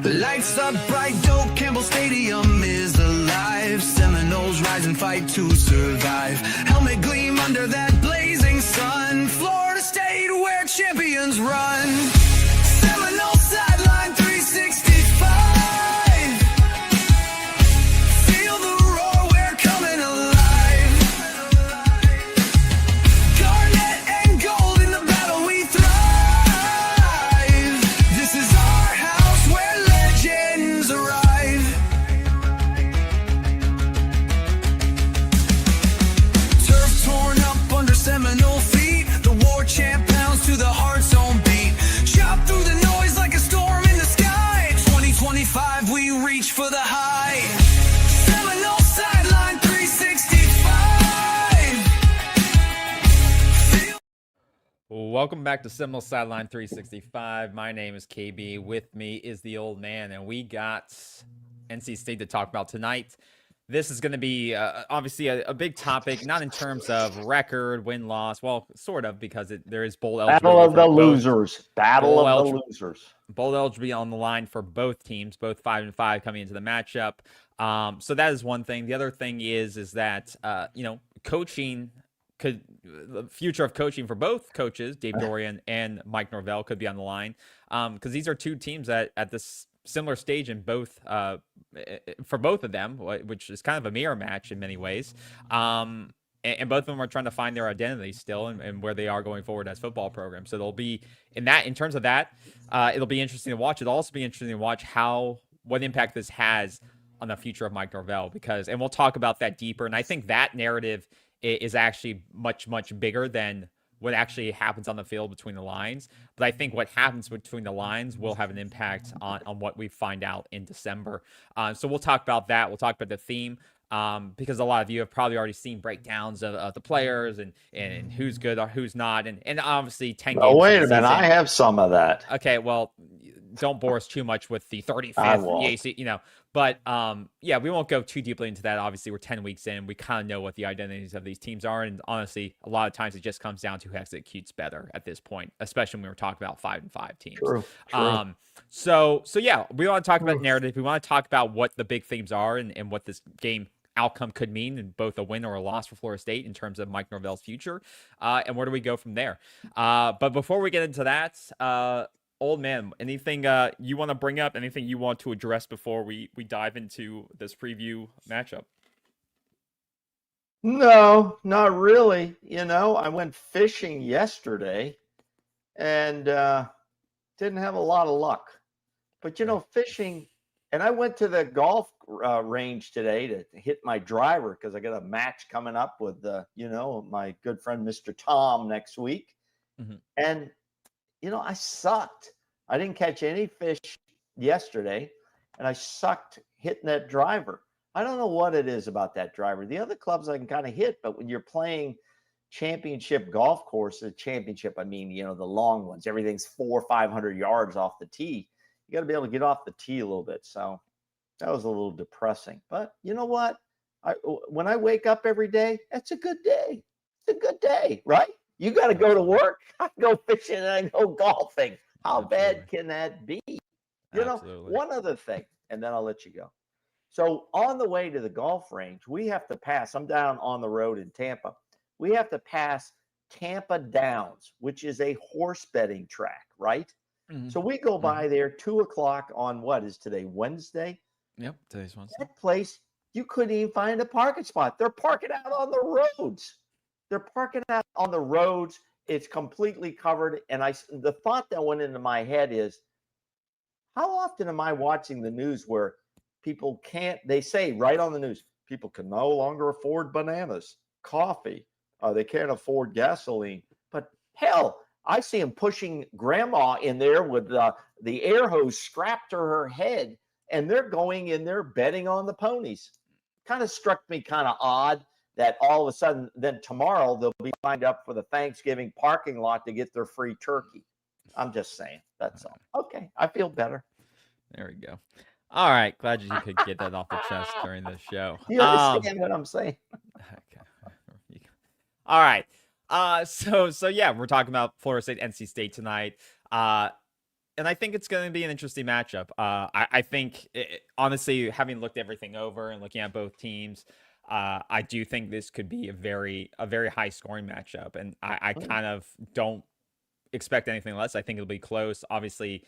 Lights up bright, dope, Campbell Stadium is alive. Seminoles rise and fight to survive. Helmet gleam under that blazing sun. Florida State where champions run. Seminole sideline 365. Feel the roar, we're coming alive. Garnet and gold in the battle we thrive. This is our house where legends arrive. Turf torn up under Seminole feet. The war chant pounds to the heart's own beat. Chop through the noise like a storm in the sky. 2025, we reach for the high. Seminole sideline 365. Welcome back to Seminole Sideline 365. My name is KB. With me is the old man, and we got NC State to talk about tonight. This is going to be obviously a big topic, not in terms of record, win-loss. Well, sort of, because there is bowl eligibility. Battle of the for both. losers. Battle of the losers. Bowl eligibility on the line for both teams, both 5-5 coming into the matchup. So that is one thing. The other thing is that coaching the future of coaching for both coaches, Dave Dorian and Mike Norvell, could be on the line, because these are two teams that at this similar stage in both for both of them, which is kind of a mirror match in many ways. And both of them are trying to find their identity still and where they are going forward as football programs. So they'll be in terms of that, it'll be interesting to watch. It'll also be interesting to watch what impact this has on the future of Mike Norvell, and we'll talk about that deeper. And I think that narrative is actually much, much bigger than what actually happens on the field between the lines. But I think what happens between the lines will have an impact on what we find out in December. So we'll talk about that. We'll talk about the theme, because a lot of you have probably already seen breakdowns of the players and who's good or who's not. And obviously 10 games. Oh, wait a minute. I have some of that. Okay, well, don't bore us too much with the 35th EAC, But we won't go too deeply into that. Obviously, we're 10 weeks in. We kind of know what the identities of these teams are. And honestly, a lot of times it just comes down to who executes better at this point, especially when we're talking about 5-5 teams. True. So we want to talk about narrative. We want to talk about what the big themes are and what this game outcome could mean in both a win or a loss for Florida State in terms of Mike Norvell's future. And where do we go from there? But before we get into that, old man, anything you want to bring up? Anything you want to address before we dive into this preview matchup? No, not really. I went fishing yesterday and didn't have a lot of luck. But, fishing, and I went to the golf range today to hit my driver because I got a match coming up with, my good friend, Mr. Tom, next week. Mm-hmm. And I sucked. I didn't catch any fish yesterday, and I sucked hitting that driver. I don't know what it is about that driver. The other clubs I can kind of hit, but when you're playing championship golf courses, championship, I mean, the long ones, everything's 400 or 500 yards off the tee. You got to be able to get off the tee a little bit. So that was a little depressing. But you know what? When I wake up every day, it's a good day. It's a good day, right? You got to go to work. I go fishing and I go golfing. How bad can that be? One other thing, and then I'll let you go. So on the way to the golf range, we have to pass. I'm down on the road in Tampa. We have to pass Tampa Downs, which is a horse betting track, right? Mm-hmm. So we go by there 2:00 on what is today, Wednesday? Yep, today's Wednesday. That place, you couldn't even find a parking spot. They're parking out on the roads. It's completely covered. And the thought that went into my head is, how often am I watching the news where people they say right on the news, people can no longer afford bananas, coffee, they can't afford gasoline. But hell, I see them pushing grandma in there with the air hose strapped to her head, and they're going in there betting on the ponies. Kind of struck me kind of odd that all of a sudden, then tomorrow they'll be lined up for the Thanksgiving parking lot to get their free turkey. I'm just saying. That's all. Okay, I feel better. There we go. All right, glad you could get that off the chest during this show. You understand what I'm saying? Okay. All right. So yeah, we're talking about Florida State, NC State tonight. And I think it's going to be an interesting matchup. I think, honestly, having looked everything over and looking at both teams, I do think this could be a very high scoring matchup. And I kind of don't expect anything less. I think it'll be close. Obviously,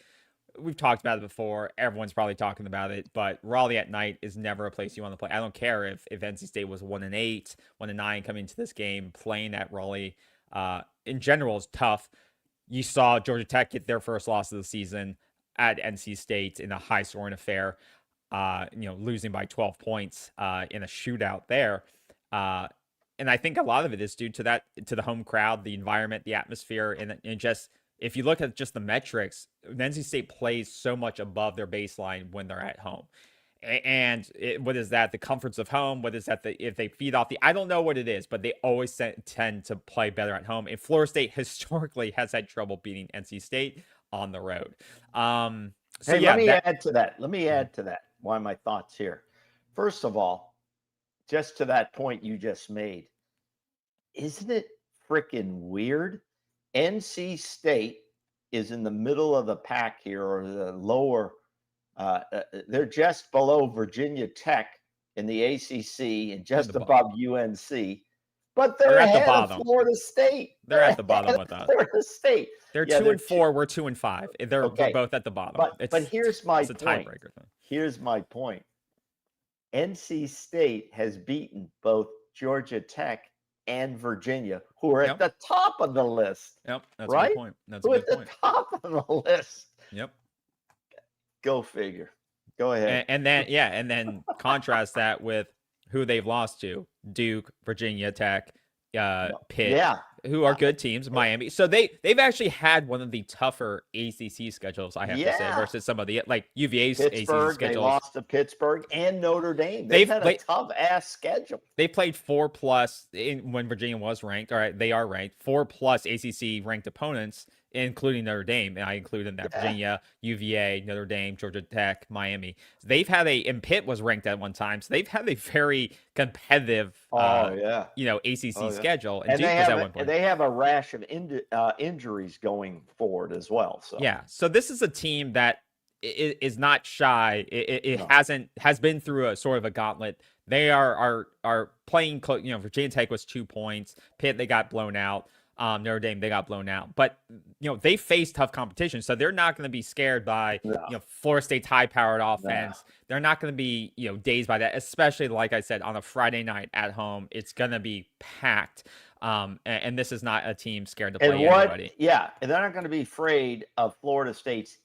we've talked about it before. Everyone's probably talking about it, but Raleigh at night is never a place you want to play. I don't care if NC State was 1-8, 1-9 coming into this game. Playing at Raleigh, in general, is tough. You saw Georgia Tech get their first loss of the season at NC State in a high-scoring affair, losing by 12 points in a shootout there. And I think a lot of it is due to the home crowd, the environment, the atmosphere, and just if you look at just the metrics, NC State plays so much above their baseline when they're at home. And what is that? The comforts of home? What is that? If they feed off I don't know what it is, but they always tend to play better at home. And Florida State historically has had trouble beating NC State on the road. Let me add to that. Why my thoughts here? First of all, just to that point you just made, isn't it freaking weird? NC State is in the middle of the pack here, or the lower. They're just below Virginia Tech in the ACC and just above UNC, but they're at the ahead bottom. of Florida State. They're at the bottom with that. Florida State. They're 2-4. We're 2-5. They're both at the bottom. But here's my point. Tiebreaker thing. Here's my point. NC State has beaten both Georgia Tech and Virginia, who are at the top of the list. Yep, that's right? a good point. That's a good point. At the top of the list. Yep. Go figure. Go ahead. And then contrast that with who they've lost to: Duke, Virginia Tech, Pitt, who are good teams, Miami. So they've actually had one of the tougher ACC schedules, I have to say, versus some of the UVA's ACC schedules. They lost to Pittsburgh and Notre Dame. They've had a tough ass schedule. They played 4+ when Virginia was ranked. All right, they are ranked 4+ ACC ranked opponents, including Notre Dame. And I include in that Virginia, UVA, Notre Dame, Georgia Tech, Miami. They've had and Pitt was ranked at one time. So they've had a very competitive, ACC schedule. And Duke was at one point. They have a rash of injuries going forward as well. So so this is a team that is not shy. It has been through a sort of a gauntlet. They are playing close. Virginia Tech was 2 points. Pitt, they got blown out. Notre Dame, they got blown out, but they face tough competition, so they're not going to be scared by Florida State's high-powered offense. They're not going to be dazed by that, especially like I said on a Friday night at home. It's going to be packed, and this is not a team scared to play anybody. Yeah, and they're not going to be afraid of Florida State's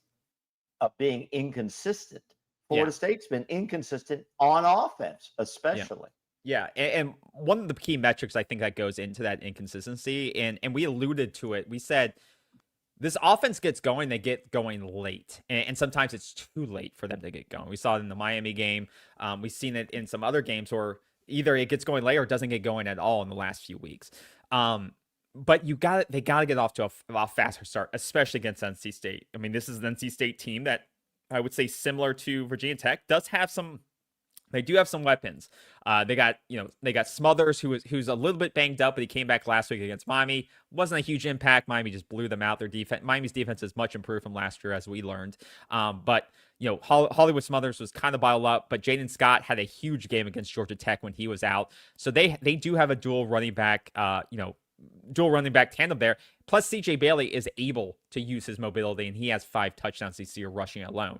being inconsistent. Florida State's been inconsistent on offense, especially. Yeah, and one of the key metrics I think that goes into that inconsistency, and we alluded to it, we said this offense gets going, they get going late, and sometimes it's too late for them to get going. We saw it in the Miami game. We've seen it in some other games where either it gets going late or it doesn't get going at all in the last few weeks. But they got to get off to a faster start, especially against NC State. I mean, this is an NC State team that I would say, similar to Virginia Tech, does have some. They do have some weapons. They got Smothers, who's a little bit banged up, but he came back last week against Miami. Wasn't a huge impact. Miami just blew them out. Their defense, Miami's defense is much improved from last year, as we learned. But Hollywood Smothers was kind of bottled up. But Jaden Scott had a huge game against Georgia Tech when he was out. So they do have a dual running back tandem there. Plus, C.J. Bailey is able to use his mobility, and he has 5 touchdowns this year rushing alone.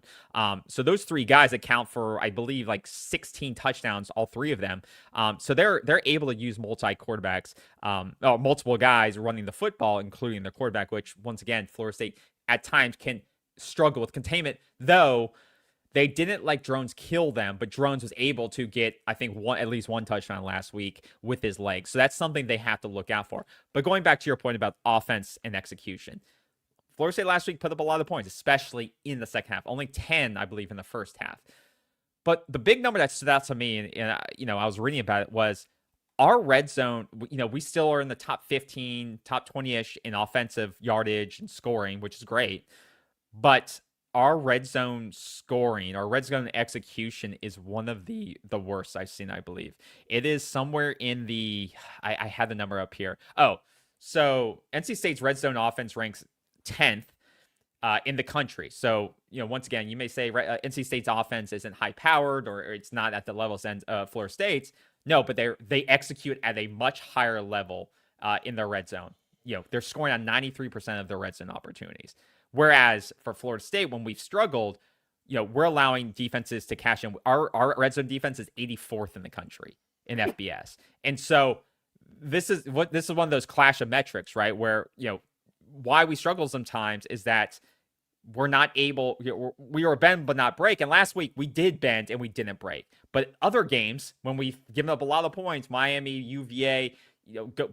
So those 3 guys account for, I believe, 16 touchdowns, all 3 of them. So they're able to use multiple guys running the football, including their quarterback, which, once again, Florida State at times can struggle with containment, though. They didn't let Drones kill them, but Drones was able to get, I think, at least one touchdown last week with his legs. So that's something they have to look out for. But going back to your point about offense and execution, Florida State last week put up a lot of points, especially in the second half. Only 10, I believe, in the first half. But the big number that stood out to me, and I was reading about it, was our red zone. We still are in the top 15, top 20-ish in offensive yardage and scoring, which is great. But our red zone scoring, our red zone execution is one of the worst I've seen, I believe. It is somewhere in the, I had the number up here. Oh, so NC State's red zone offense ranks 10th. in the country. So, once again, you may say NC State's offense isn't high powered or it's not at the level of Florida State's. No, but they execute at a much higher level in their red zone. They're scoring on 93% of their red zone opportunities. Whereas for Florida State, when we've struggled, we're allowing defenses to cash in. Our red zone defense is 84th in the country in FBS. And so this is one of those clash of metrics, right? Where, why we struggle sometimes is that we're not able, we were bend but not break. And last week we did bend and we didn't break. But other games, when we've given up a lot of points, Miami, UVA,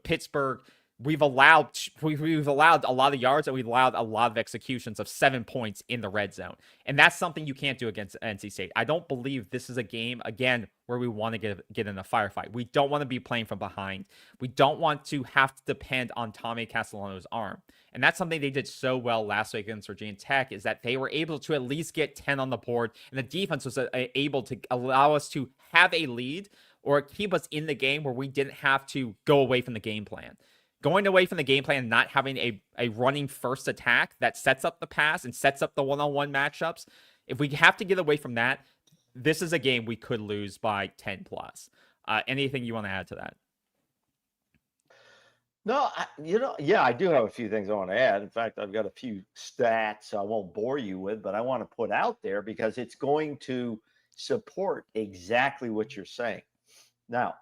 Pittsburgh, we've allowed a lot of yards and we've allowed a lot of executions of 7 points in the red zone. And that's something you can't do against NC State. I don't believe this is a game, again, where we want to get in a firefight. We don't want to be playing from behind. We don't want to have to depend on Tommy Castellano's arm. And that's something they did so well last week against Virginia Tech, is that they were able to at least get 10 on the board, and the defense was able to allow us to have a lead or keep us in the game where we didn't have to go away from the game plan. Going away from the game plan and not having a running first attack that sets up the pass and sets up the one-on-one matchups, if we have to get away from that, this is a game we could lose by 10 plus. Anything you want to add to that? No, I do have a few things I want to add. In fact, I've got a few stats I won't bore you with, but I want to put out there because it's going to support exactly what you're saying. Now,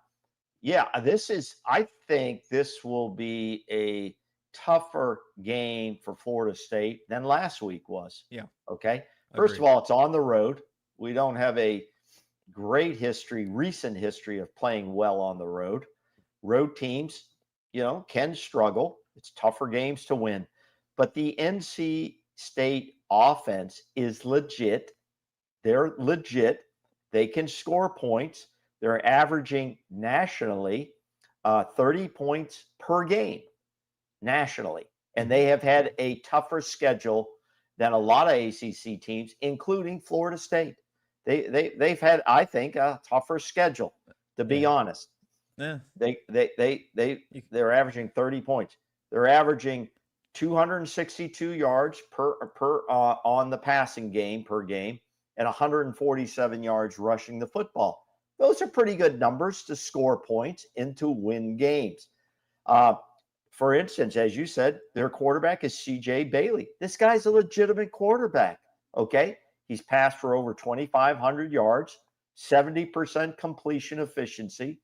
I think this will be a tougher game for Florida State than last week was. Yeah. Okay. First of all, it's on the road. We don't have a great recent history of playing well on the road. Road teams, can struggle. It's tougher games to win. But the NC State offense is legit. They're legit. They can score points. They're averaging nationally 30 points per game nationally. And they have had a tougher schedule than a lot of ACC teams, including Florida State. They've had, I think, a tougher schedule, to be honest. Yeah. They're averaging 30 points. They're averaging 262 yards per on the passing game per game and 147 yards rushing the football. Those are pretty good numbers to score points and to win games. For instance, as you said, their quarterback is C.J. Bailey. This guy's a legitimate quarterback, okay? He's passed for over 2,500 yards, 70% completion efficiency,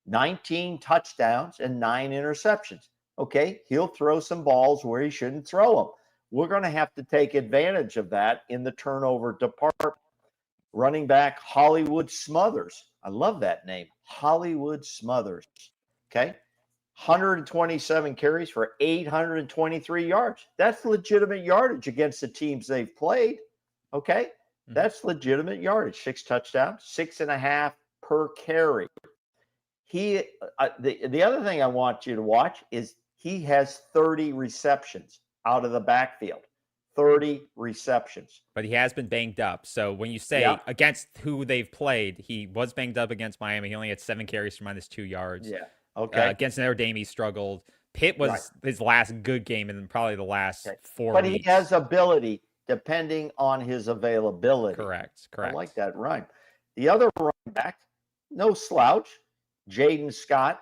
19 touchdowns, and 9 interceptions, okay? He'll throw some balls where he shouldn't throw them. We're going to have to take advantage of that in the turnover department. Running back Hollywood Smothers. I love that name. Hollywood Smothers. Okay. 127 carries for 823 yards. That's legitimate yardage against the teams they've played. Okay. That's legitimate yardage. 6 touchdowns, 6.5 per carry. The other thing I want you to watch is he has 30 receptions out of the backfield. 30 receptions. But he has been banged up. So when you say against who they've played, he was banged up against Miami. He only had 7 carries for -2 yards. Yeah. Okay. Against Notre Dame, he struggled. Pitt was his last good game and then probably the last 4 but weeks. He has ability depending on his availability. Correct. I like that rhyme. The other running back, no slouch, Jaden Scott,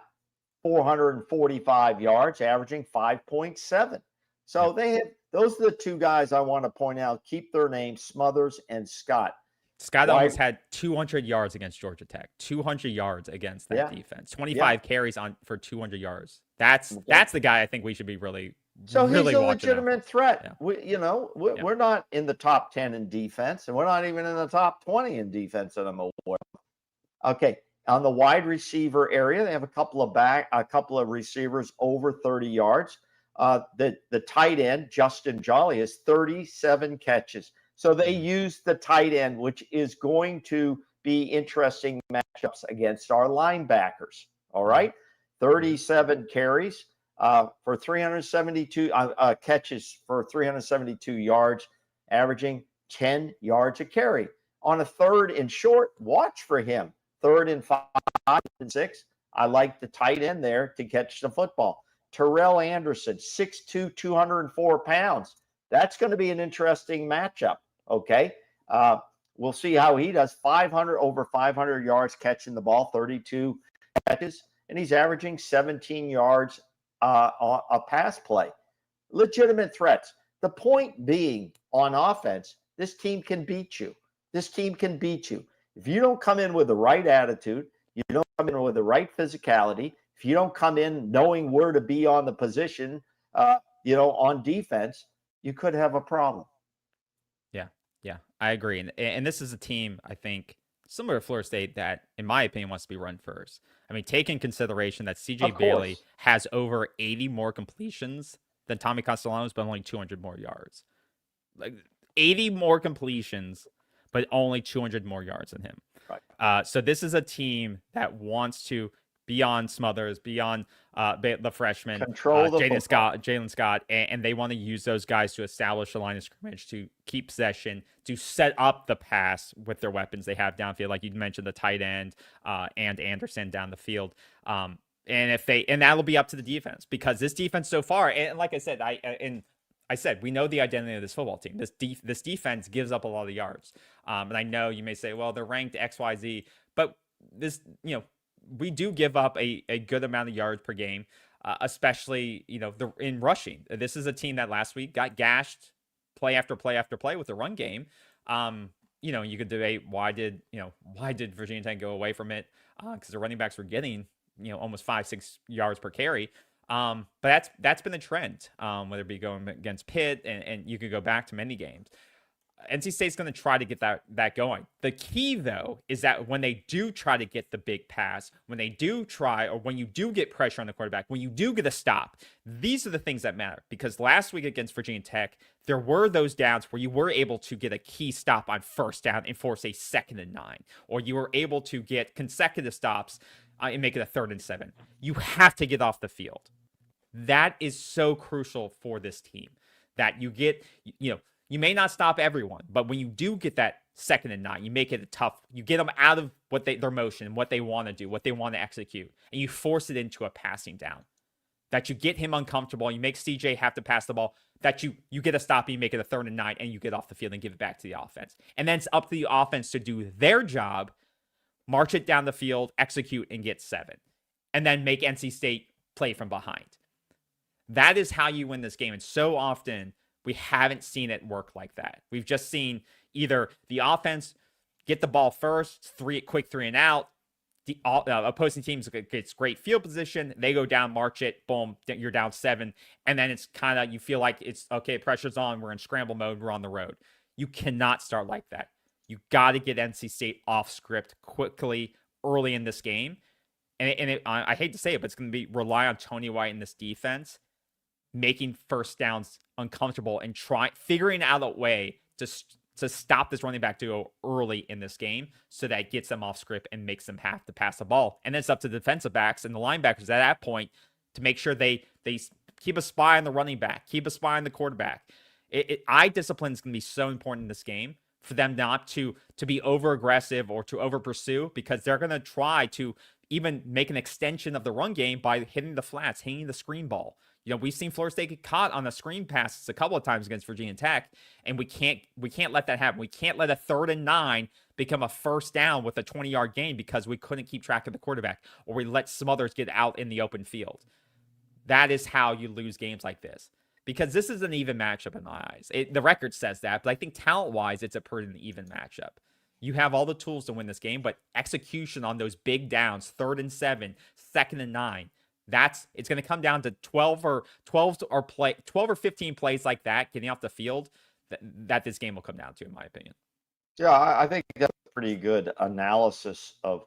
445 yards, averaging 5.7. So those are the two guys I want to point out. Keep their names, Smothers and Scott. Scott almost had 200 yards against Georgia Tech. 200 yards against that defense. 25 carries for 200 yards. That's the guy I think we should be really he's a legitimate threat. Yeah. We're not in the top 10 in defense, and we're not even in the top 20 in defense that I'm aware of. Okay. On the wide receiver area, they have a couple of receivers over 30 yards. The tight end, Justin Jolly, has 37 catches. So they use the tight end, which is going to be interesting matchups against our linebackers. All right. 37 carries for 372 catches for 372 yards, averaging 10 yards a carry. On a 3rd and short, watch for him. 3rd and 5 and 6. I like the tight end there to catch the football. Terrell Anderson, 6'2", 204 pounds. That's going to be an interesting matchup. Okay. We'll see how he does. Over 500 yards catching the ball, 32 catches, and he's averaging 17 yards a pass play. Legitimate threats. The point being, on offense, this team can beat you. This team can beat you. If you don't come in with the right attitude, you don't come in with the right physicality, if you don't come in knowing where to be on the position, on defense, you could have a problem. Yeah, I agree. And this is a team, I think, similar to Florida State that, in my opinion, wants to be run first. I mean, take in consideration that CJ Bailey has over 80 more completions than Tommy Castellanos, but only 200 more yards. Like 80 more completions, but only 200 more yards than him. Right. So this is a team that wants to, beyond Smothers, beyond the freshman, control the Jalen Scott, and they want to use those guys to establish a line of scrimmage, to keep possession, to set up the pass with their weapons they have downfield, like you mentioned, the tight end and Anderson down the field. And that'll be up to the defense, because this defense so far, and like I said, I said, we know the identity of this football team. This defense gives up a lot of yards. And I know you may say, well, they're ranked XYZ, but this, we do give up a good amount of yards per game, especially, in rushing. This is a team that last week got gashed play after play after play with the run game. You could debate why did Virginia Tech go away from it? Because the running backs were getting, almost 5-6 yards per carry. But that's been the trend, whether it be going against Pitt, and you could go back to many games. NC State's going to try to get that going. The key, though, is that when they do try to get the big pass, when they do try, or when you do get pressure on the quarterback, when you do get a stop, these are the things that matter. Because last week against Virginia Tech, there were those downs where you were able to get a key stop on first down and force a 2nd and 9, or you were able to get consecutive stops and make it a 3rd and 7. You have to get off the field. That is so crucial for this team, that you get, you may not stop everyone, but when you do get that 2nd and 9, you make it you get them out of their motion, what they want to do, what they want to execute, and you force it into a passing down. That you get him uncomfortable, you make CJ have to pass the ball, that you get a stop, and you make it a 3rd and 9, and you get off the field and give it back to the offense. And then it's up to the offense to do their job, march it down the field, execute, and get 7. And then make NC State play from behind. That is how you win this game. And so often, we haven't seen it work like that. We've just seen either the offense get the ball first, quick 3 and out. The opposing teams gets great field position. They go down, march it, boom, you're down 7. And then it's kind of, you feel like it's, okay, pressure's on, we're in scramble mode, we're on the road. You cannot start like that. You got to get NC State off script quickly early in this game. I hate to say it, but it's going to be rely on Tony White and this defense making first downs uncomfortable and figuring out a way to stop this running back duo early in this game, so that it gets them off script and makes them have to pass the ball. And then it's up to the defensive backs and the linebackers at that point to make sure they keep a spy on the running back, keep a spy on the quarterback. Eye discipline is going to be so important in this game, for them not to be over aggressive or to over pursue, because they're going to try to even make an extension of the run game by hitting the flats, hitting the screen ball. We've seen Florida State get caught on the screen passes a couple of times against Virginia Tech, and we can't let that happen. We can't let a 3rd and 9 become a first down with a 20-yard gain because we couldn't keep track of the quarterback, or we let some others get out in the open field. That is how you lose games like this, because this is an even matchup in my eyes. The record says that, but I think talent-wise, it's a pretty even matchup. You have all the tools to win this game, but execution on those big downs, 3rd and 7, 2nd and 9, it's going to come down to 12 or 15 plays like that, getting off the field, that this game will come down to, in my opinion. Yeah, I think that's a pretty good analysis of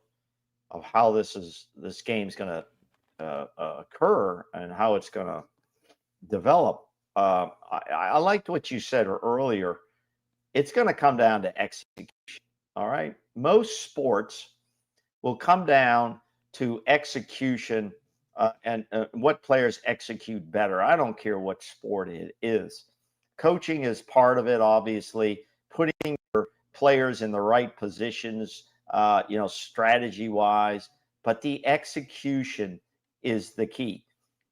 how this game's going to occur and how it's going to develop. I liked what you said earlier. It's going to come down to execution. All right. Most sports will come down to execution and what players execute better. I don't care what sport it is. Coaching is part of it, obviously. Putting your players in the right positions, strategy-wise. But the execution is the key.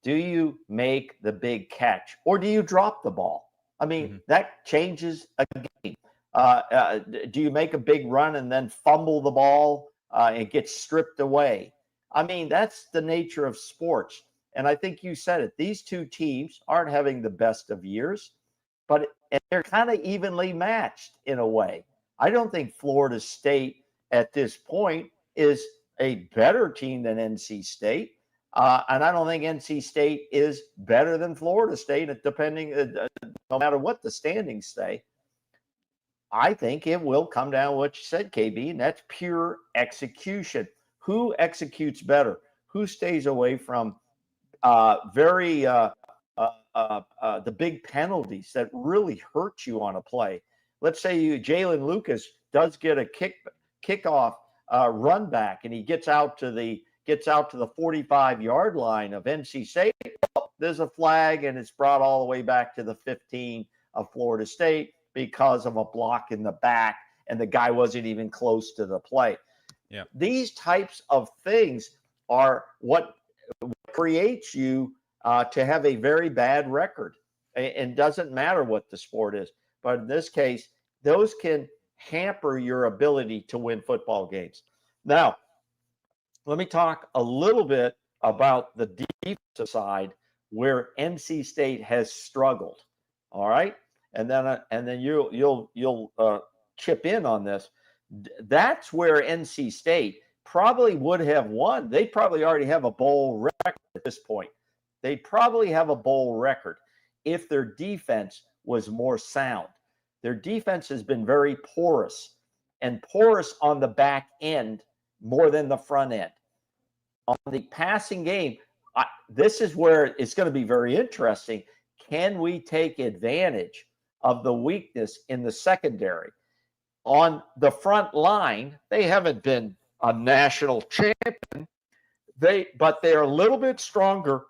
Do you make the big catch, or do you drop the ball? I mean, that changes a game. Do you make a big run and then fumble the ball and get stripped away? I mean, that's the nature of sports. And I think you said it. These two teams aren't having the best of years, but they're kind of evenly matched in a way. I don't think Florida State at this point is a better team than NC State. And I don't think NC State is better than Florida State, depending, no matter what the standings say. I think it will come down to what you said, KB, and that's pure execution. Who executes better? Who stays away from the big penalties that really hurt you on a play? Let's say Jalen Lucas does get a kickoff run back, and he gets out to the 45-yard line of NC State. Oh, there's a flag, and it's brought all the way back to the 15 of Florida State because of a block in the back, and the guy wasn't even close to the play. Yeah. These types of things are what creates you to have a very bad record. And doesn't matter what the sport is. But in this case, those can hamper your ability to win football games. Now, let me talk a little bit about the defensive side where NC State has struggled. All right, and then you'll chip in on this. That's where NC State probably would have won. They probably already have a bowl record at this point. They probably have a bowl record if their defense was more sound. Their defense has been very porous, and porous on the back end more than the front end. On the passing game, this is where it's going to be very interesting. Can we take advantage of the weakness in the secondary? On the front line, they haven't been a national champion, but they're a little bit stronger,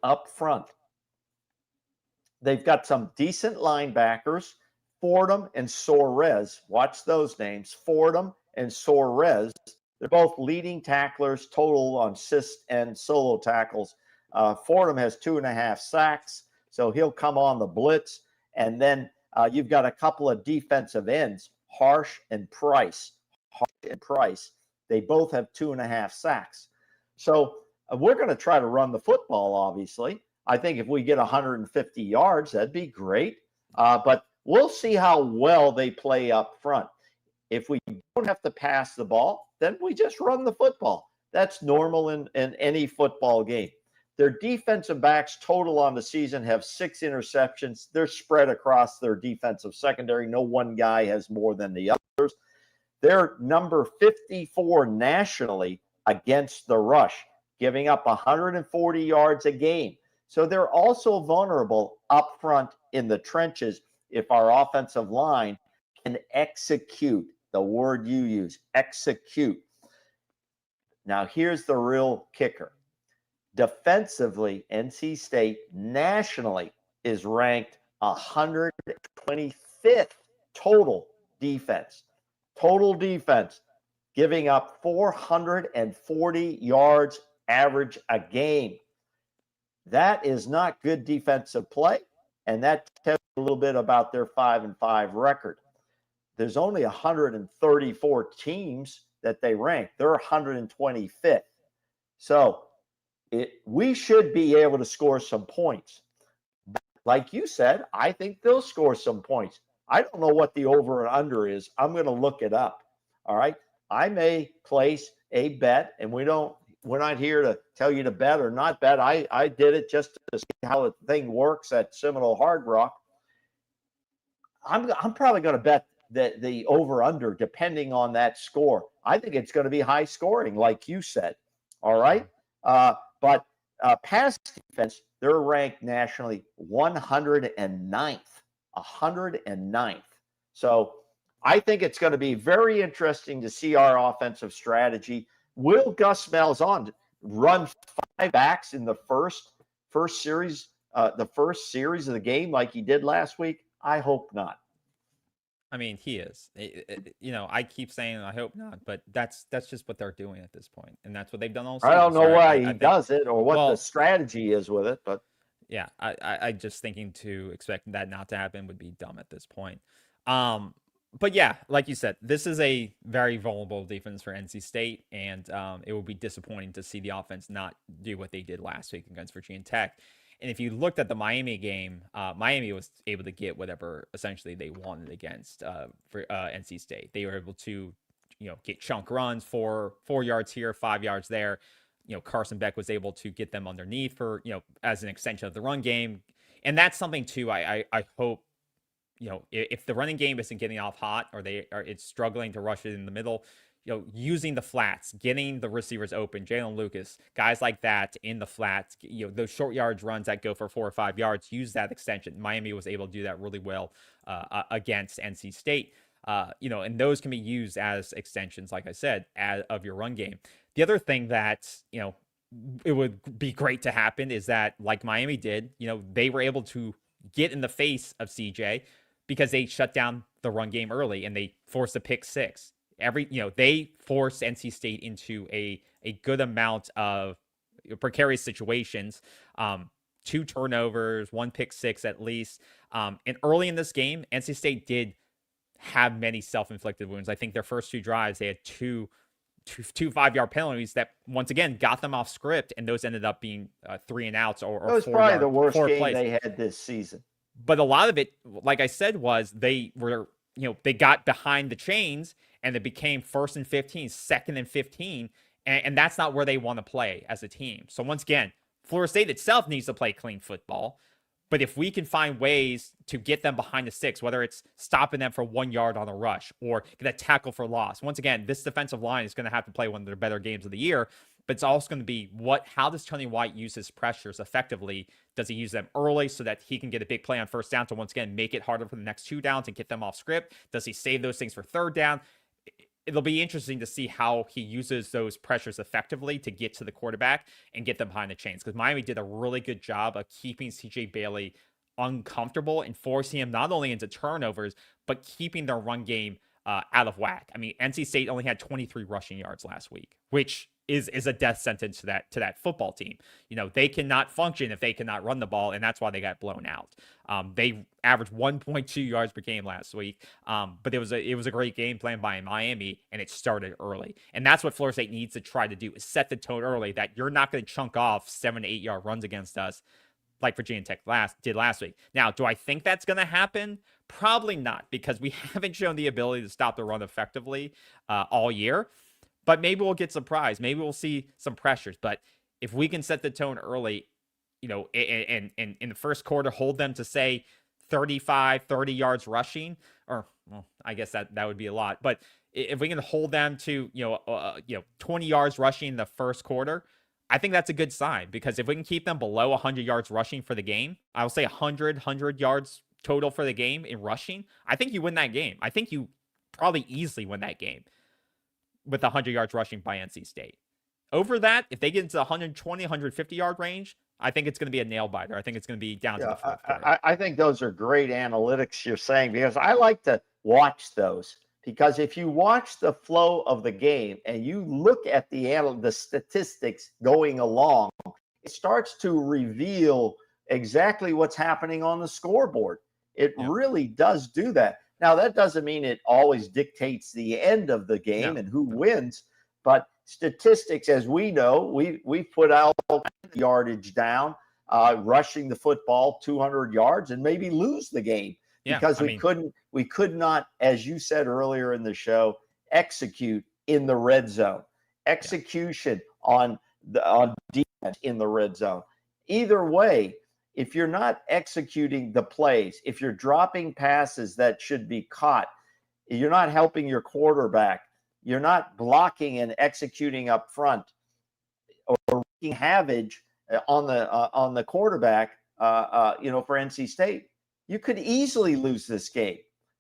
up front. They've got some decent linebackers, Fordham and Soares. Watch those names, Fordham and Soares. They're both leading tacklers, total on assist and solo tackles. Fordham has 2.5 sacks, so he'll come on the blitz. And then you've got a couple of defensive ends, Harsh and Price. They both have 2.5 sacks. So we're going to try to run the football, obviously. I think if we get 150 yards, that'd be great. But we'll see how well they play up front. If we don't have to pass the ball, then we just run the football. That's normal in any football game. Their defensive backs total on the season have 6 interceptions. They're spread across their defensive secondary. No one guy has more than the others. They're number 54 nationally against the rush, giving up 140 yards a game. So they're also vulnerable up front in the trenches if our offensive line can execute, the word you use, execute. Now, here's the real kicker. Defensively, NC State nationally is ranked 125th total defense, giving up 440 yards average a game. That is not good defensive play, and that tells you a little bit about their 5-5 record. There's only 134 teams that they rank. They're 125th. So we should be able to score some points. But like you said, I think they'll score some points. I don't know what the over and under is. I'm going to look it up. All right. I may place a bet, and we're not here to tell you to bet or not bet. I did it just to see how the thing works at Seminole Hard Rock. I'm probably going to bet the over under depending on that score. I think it's going to be high scoring, like you said. All right. But pass defense, they're ranked nationally 109th. 109th. So I think it's going to be very interesting to see our offensive strategy. Will Gus Malzahn run 5 backs in the first series, of the game like he did last week? I hope not. I mean, he is. I keep saying I hope not, but that's just what they're doing at this point, and that's what they've done all season. I don't know why he does it or what the strategy is with it, but Yeah, I just thinking to expect that not to happen would be dumb at this point. But yeah, like you said, this is a very vulnerable defense for NC State, and it will be disappointing to see the offense not do what they did last week against Virginia Tech. And if you looked at the Miami game, Miami was able to get whatever essentially they wanted against for NC State. They were able to, get chunk runs, 4 yards here, 5 yards there. Carson Beck was able to get them underneath for, as an extension of the run game. And that's something too, I hope, if the running game isn't getting off hot or it's struggling to rush it in the middle, using the flats, getting the receivers open, Jalen Lucas, guys like that in the flats, those short yards runs that go for 4 or 5 yards, use that extension. Miami was able to do that really well against NC State. And those can be used as extensions, like I said, of your run game. The other thing that, it would be great to happen is that, like Miami did, they were able to get in the face of CJ because they shut down the run game early and they forced a pick six. They forced NC State into a good amount of precarious situations. 2 turnovers, 1 pick six at least. And early in this game, NC State did have many self-inflicted wounds. I think their first 2 drives, they had two 5-yard penalties that once again got them off script, and those ended up being 3 and outs or It was probably the worst game they had this season. But a lot of it, like I said, was they were, they got behind the chains and it became 1st and 15, 2nd and 15, and that's not where they want to play as a team. So once again, Florida State itself needs to play clean football. But if we can find ways to get them behind the sticks, whether it's stopping them for 1 yard on a rush or get a tackle for loss, once again, this defensive line is going to have to play one of their better games of the year. But it's also going to be how does Tony White use his pressures effectively? Does he use them early so that he can get a big play on first down to once again make it harder for the next 2 downs and get them off script? Does he save those things for third down? It'll be interesting to see how he uses those pressures effectively to get to the quarterback and get them behind the chains. Because Miami did a really good job of keeping CJ Bailey uncomfortable and forcing him not only into turnovers, but keeping their run game out of whack. I mean, NC State only had 23 rushing yards last week, which is a death sentence to that football team. They cannot function if they cannot run the ball, and that's why they got blown out. They averaged 1.2 yards per game last week, but it was a great game plan by Miami, and it started early. And that's what Florida State needs to try to do, is set the tone early that you're not going to chunk off 7 to 8 yard runs against us like Virginia Tech did last week. Now, do I think that's going to happen? Probably not, because we haven't shown the ability to stop the run effectively all year. But maybe we'll get surprised. Maybe we'll see some pressures. But if we can set the tone early, and in the first quarter, hold them to, say, 35, 30 yards rushing, or, well, I guess that would be a lot. But if we can hold them to, 20 yards rushing in the first quarter, I think that's a good sign. Because if we can keep them below 100 yards rushing for the game, I will say 100 yards total for the game in rushing, I think you win that game. I think you probably easily win that game with 100 yards rushing by NC State. Over that, if they get into the 120, 150 yard range, I think it's going to be a nail biter. I think it's going to be down to the fourth quarter. I think those are great analytics you're saying, because I like to watch those. Because if you watch the flow of the game and you look at the statistics going along, it starts to reveal exactly what's happening on the scoreboard. It really does do that. Now, that doesn't mean it always dictates the end of the game and who wins, but statistics, as we know, we put out yardage down, rushing the football 200 yards and maybe lose the game because we could not, as you said earlier in the show, execute in the red zone, execution on defense in the red zone. Either way, if you're not executing the plays, if you're dropping passes that should be caught, you're not helping your quarterback, you're not blocking and executing up front, or wreaking havoc on the quarterback, for NC State, you could easily lose this game.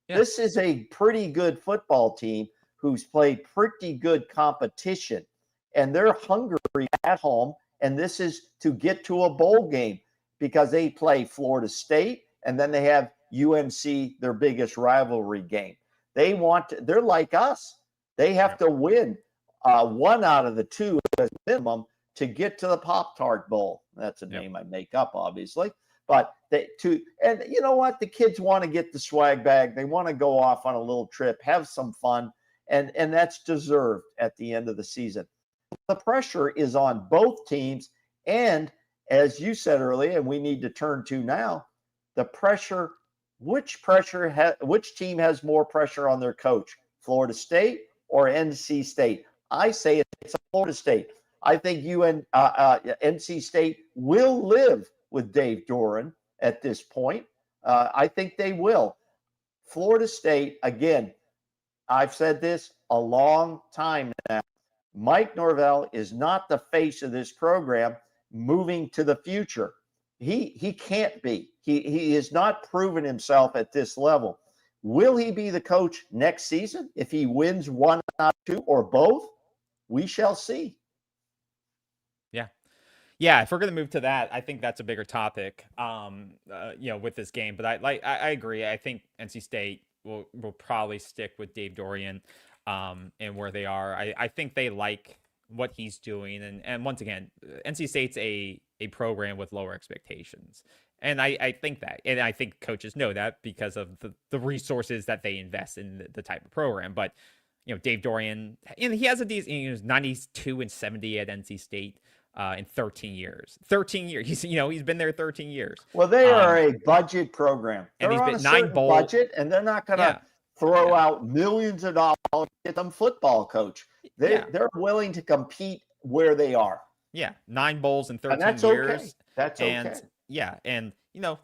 Yeah. This is a pretty good football team who's played pretty good competition, and they're hungry at home, and this is to get to a bowl game, because they play Florida State, and then they have UNC, their biggest rivalry game. They're like us. They have to win 1 out of the 2 as minimum to get to the Pop-Tart Bowl. That's a Yep. name I make up, obviously. But and you know what? The kids want to get the swag bag. They want to go off on a little trip, have some fun, and that's deserved at the end of the season. The pressure is on both teams, and as you said earlier, and we need to turn to now, the pressure. Which team has more pressure on their coach, Florida State or NC State? I say it's Florida State. I think NC State will live with Dave Doran at this point. I think they will. Florida State, again, I've said this a long time now. Mike Norvell is not the face of this program moving to the future. He can't be. He has not proven himself at this level. Will he be the coach next season if he wins one out of two or both? We shall see. Yeah, if we're gonna move to that, I think that's a bigger topic, with this game. But I agree. I think NC State will probably stick with Dave Dorian, and where they are. I think they like what he's doing, and once again, NC State's a program with lower expectations, and I think that, and I think coaches know that because of the resources that they invest in the type of program. But Dave Dorian, and he has a decent, 92-70 at NC State. In 13 years. 13 years. He's been there 13 years. Well, they are a budget program. They're and he's on been a certain budget, and they're not going to throw out millions of dollars to get them football coach. They're willing to compete where they are. Yeah, 9 bowls in 13 that's years. Okay. That's okay. Yeah, and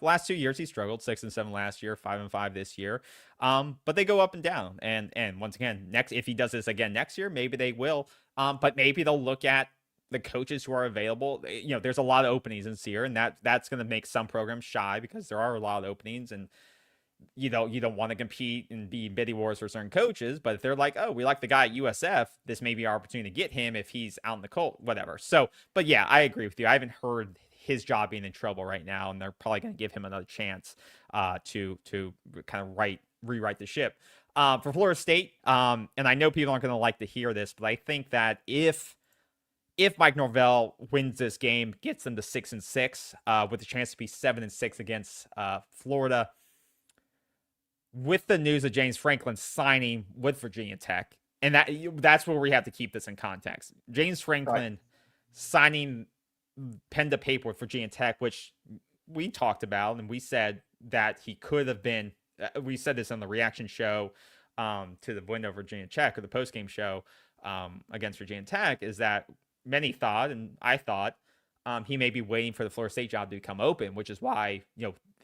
last 2 years he struggled, 6-7 last year, 5-5 this year. But they go up and down. And once again, if he does this again next year, maybe they will. But maybe they'll look at the coaches who are available. There's a lot of openings this year, and that's going to make some programs shy because there are a lot of openings, and you don't want to compete and be bidding wars for certain coaches. But if they're like, oh, we like the guy at USF, this may be our opportunity to get him if he's out in the cold, whatever. So, but yeah, I agree with you. I haven't heard his job being in trouble right now, and they're probably going to give him another chance to kind of rewrite the ship. For Florida State, and I know people aren't going to like to hear this, but I think that if Mike Norvell wins this game, gets them to 6-6, with a chance to be 7-6 against Florida, with the news of James Franklin signing with Virginia Tech, and that's where we have to keep this in context. James Franklin signing pen to paper with Virginia Tech, which we talked about, and we said that he could have been. We said this on the reaction show to the win over Virginia Tech, or the post-game show against Virginia Tech, is that many thought, and I thought, he may be waiting for the Florida State job to become open, which is why,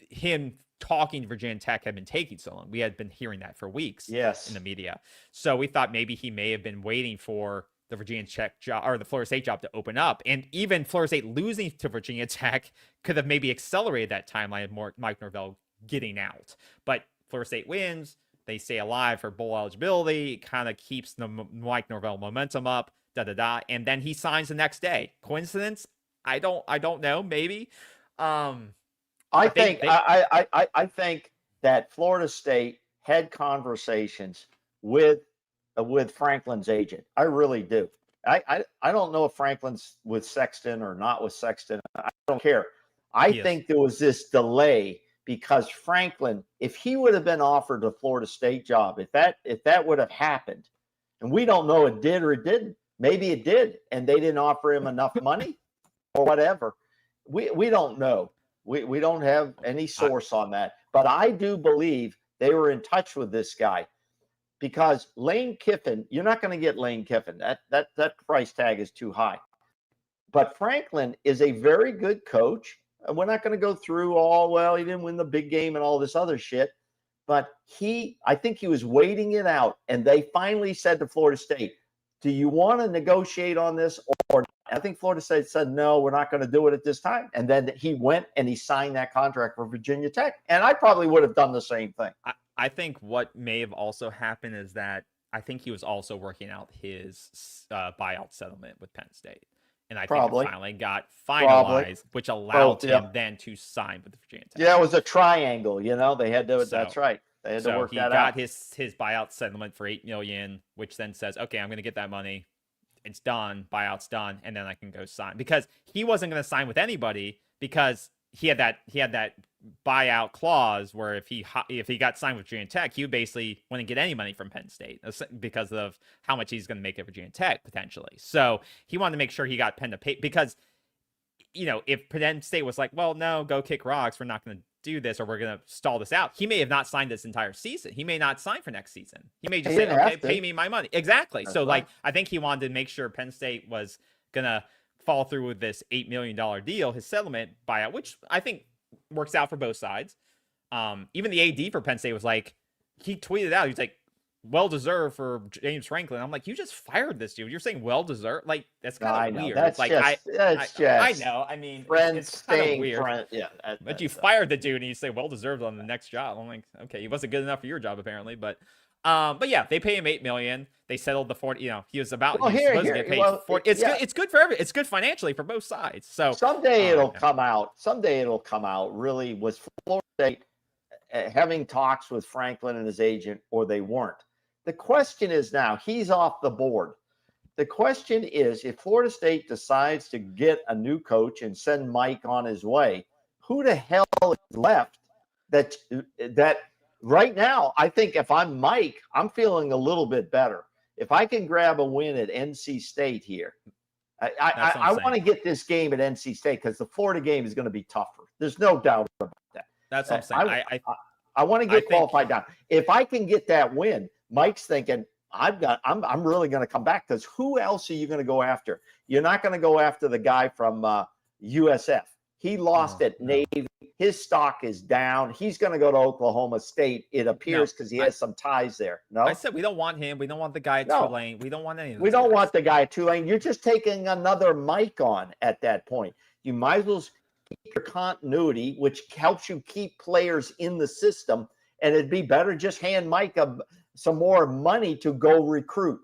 him talking to Virginia Tech had been taking so long. We had been hearing that for weeks in the media. So we thought maybe he may have been waiting for the Virginia Tech job or the Florida State job to open up. And even Florida State losing to Virginia Tech could have maybe accelerated that timeline of Mike Norvell getting out. But Florida State wins. They stay alive for bowl eligibility. Kind of keeps the Mike Norvell momentum up. And then he signs the next day. Coincidence? I don't know. Maybe. I think that Florida State had conversations with Franklin's agent. I really do. I don't know if Franklin's with Sexton or not with Sexton. I don't care. I think there was this delay because Franklin, if he would have been offered a Florida State job, if that would have happened, and we don't know it did or it didn't. Maybe it did, and they didn't offer him enough money or whatever. We don't know. We don't have any source on that. But I do believe they were in touch with this guy because Lane Kiffin, you're not going to get Lane Kiffin. That price tag is too high. But Franklin is a very good coach. We're not going to go through he didn't win the big game and all this other shit. But I think he was waiting it out, and they finally said to Florida State, do you want to negotiate on this or not? I think Florida State said, no, we're not going to do it at this time. And then he went and he signed that contract for Virginia Tech. And I probably would have done the same thing. I think what may have also happened is that I think he was also working out his buyout settlement with Penn State. And I think it finally got finalized, which allowed him then to sign with Virginia Tech. Yeah, it was a triangle, they had to, that's right. They had to work that out. He got his buyout settlement for $8 million, which then says, okay, I'm going to get that money. it's done, buyout's done, and then I can go sign, because he wasn't going to sign with anybody because he had that buyout clause where if he got signed with Virginia Tech, he basically wouldn't get any money from Penn State because of how much he's going to make at Virginia Tech potentially. So he wanted to make sure he got Penn to pay, because if Penn State was like, well, no, go kick rocks, we're not going to do this, or we're going to stall this out, he may have not signed this entire season. He may not sign for next season. He may just say, okay, pay me my money. Exactly. That's so right. I think he wanted to make sure Penn State was going to follow through with this $8 million deal, his settlement buyout, which I think works out for both sides. Even the AD for Penn State was like, he tweeted out, he's like, well-deserved for James Franklin. I'm like, you just fired this dude. You're saying well-deserved? Like, that's kind of weird. That's like, just, I know. I mean, it's kind of weird. Yeah. But you fired the dude and you say well-deserved on the next job. I'm like, okay, he wasn't good enough for your job apparently. But yeah, they pay him $8 million. They settled the 40. He was about. Well, supposed to get paid. It's good. It's good for it's good financially for both sides. So someday it'll come out. Someday it'll come out. Really, was Florida State having talks with Franklin and his agent, or they weren't? The question is now, he's off the board. The question is, if Florida State decides to get a new coach and send Mike on his way, who the hell is left that right now? I think if I'm Mike, I'm feeling a little bit better. If I can grab a win at NC State here, I want to get this game at NC State, because the Florida game is going to be tougher. There's no doubt about that. That's what I'm saying. I want to get qualified down. If I can get that win, Mike's thinking, I'm really going to come back, because who else are you going to go after? You're not going to go after the guy from USF. He lost at Navy. His stock is down. He's going to go to Oklahoma State, it appears, because he has some ties there. No, I said we don't want him. We don't want the guy at Tulane. We don't want any of We don't want the guy at Tulane. You're just taking another Mike on at that point. You might as well keep your continuity, which helps you keep players in the system, and it'd be better just hand Mike some more money to go recruit.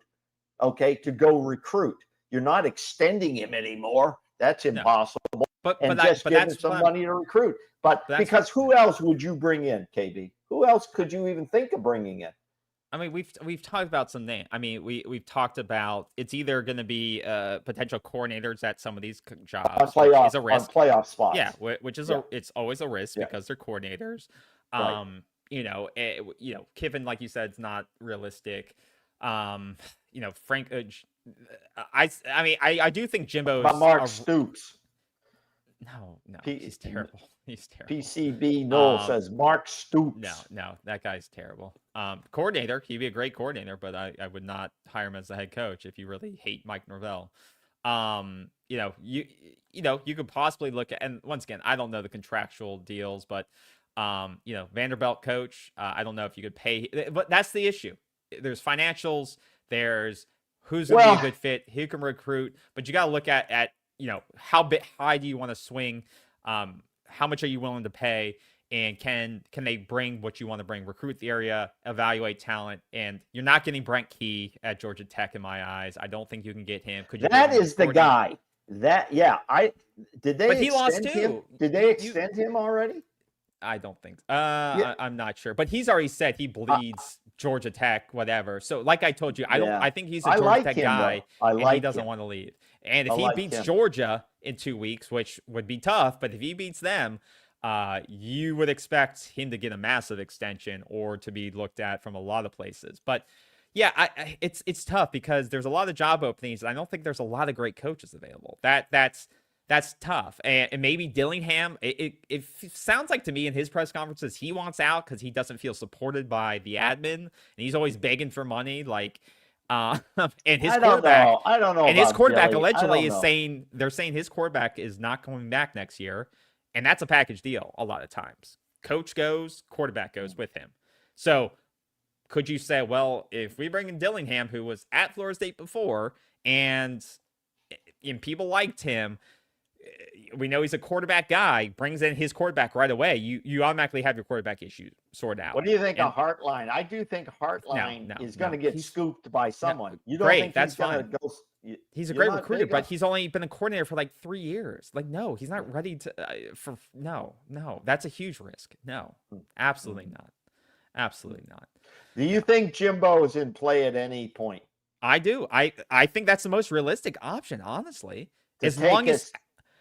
Okay, to go recruit. You're not extending him anymore. That's impossible. But just give him some money to recruit. But because who else would you bring in, KB? Who else could you even think of bringing in? I mean, we've talked about some names. I mean, we've talked about, it's either going to be potential coordinators at some of these jobs, on which is a risk. On playoff spots. Yeah, which is it's always a risk because they're coordinators. Right. Kiffin, like you said, it's not realistic. Frank. I do think Jimbo's. But Mark Stoops. No, he's terrible. He's terrible. PCB Noel says Mark Stoops. No, that guy's terrible. Coordinator, he'd be a great coordinator, but I would not hire him as the head coach if you really hate Mike Norvell. You could possibly look at, and once again, I don't know the contractual deals, but Vanderbilt coach, I don't know if you could pay, but that's the issue. There's financials, there's who's going to be a good fit, who can recruit, but you got to look at how high do you want to swing? How much are you willing to pay? And can they bring what you want to bring? Recruit the area, evaluate talent, and you're not getting Brent Key at Georgia Tech in my eyes. I don't think you can get him. That is the guy. But he lost too. Did they extend him already? I don't think. I'm not sure, but he's already said he bleeds Georgia Tech, whatever. So, like I told you, I think he's a Georgia Tech guy, and he doesn't want to leave. And if he beats Georgia in 2 weeks, which would be tough, but if he beats them, you would expect him to get a massive extension or to be looked at from a lot of places. But yeah, it's tough because there's a lot of job openings, and I don't think there's a lot of great coaches available. That's tough. And maybe Dillingham, it sounds like to me in his press conferences, he wants out because he doesn't feel supported by the admin, and he's always begging for money. And his quarterback, I don't know. And his quarterback allegedly is saying, they're saying his quarterback is not coming back next year. And that's a package deal a lot of times. Coach goes, quarterback goes with him. So could you say, well, if we bring in Dillingham, who was at Florida State before, and people liked him, we know he's a quarterback guy, brings in his quarterback right away, you automatically have your quarterback issue sorted out. What do you think of Hartline? I do think Hartline is going to get scooped by someone. You don't think that's he's going to go? He's a great recruiter, but he's only been a coordinator for like 3 years. No, he's not ready to no. That's a huge risk. No, absolutely not. Absolutely not. Do you think Jimbo is in play at any point? I do. I think that's the most realistic option, honestly. To As take long us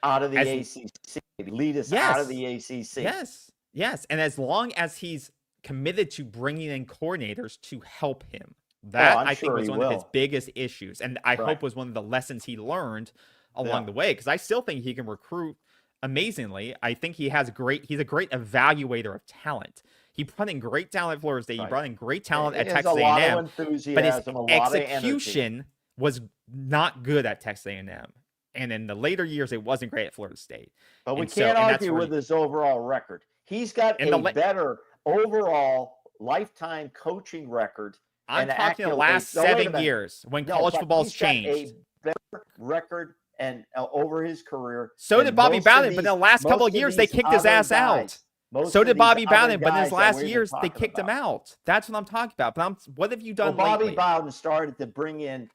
out of the as ACC, lead us out of yes, the ACC. yes, and as long as he's committed to bringing in coordinators to help him, Oh, that I'm I think sure was he one of his will. biggest issues, and I Right. hope was one of the lessons he learned along Yeah. the way. Because I still think he can recruit amazingly. I think he's a great evaluator of talent. He brought in great talent at Florida State. He Right. brought in great talent He at has a Texas lot of A&M, but his enthusiasm, a lot of energy. execution was not good at Texas A&M. And in the later years, it wasn't great at Florida State. But we And so, can't and that's argue where with his overall record. He's got in a better overall lifetime coaching record. I'm and talking the accolades. last No, wait a 7 minute. years when No, college but football's he's got changed. a better record and over his career. So than did Bobby most of Bowden, but in the last couple most of of years, they these kicked his other ass out. guys. Most So of did these Bobby other Bowden, but in his guys that last we're even years, they talking kicked him about. out. That's what I'm talking about. But what have you done Bobby lately? Bowden started to bring in